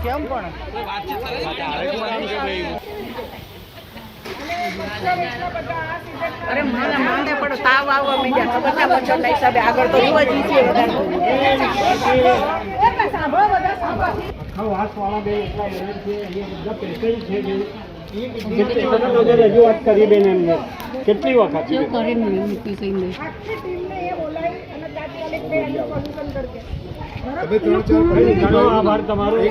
કેમ પણ અરે મને માંદે પડો તાવ આવવા માંડ્યા બધા બચ્ચા હિસાબે આગળ તો જોવા જ છે કેટલી વખત આભાર તમારો.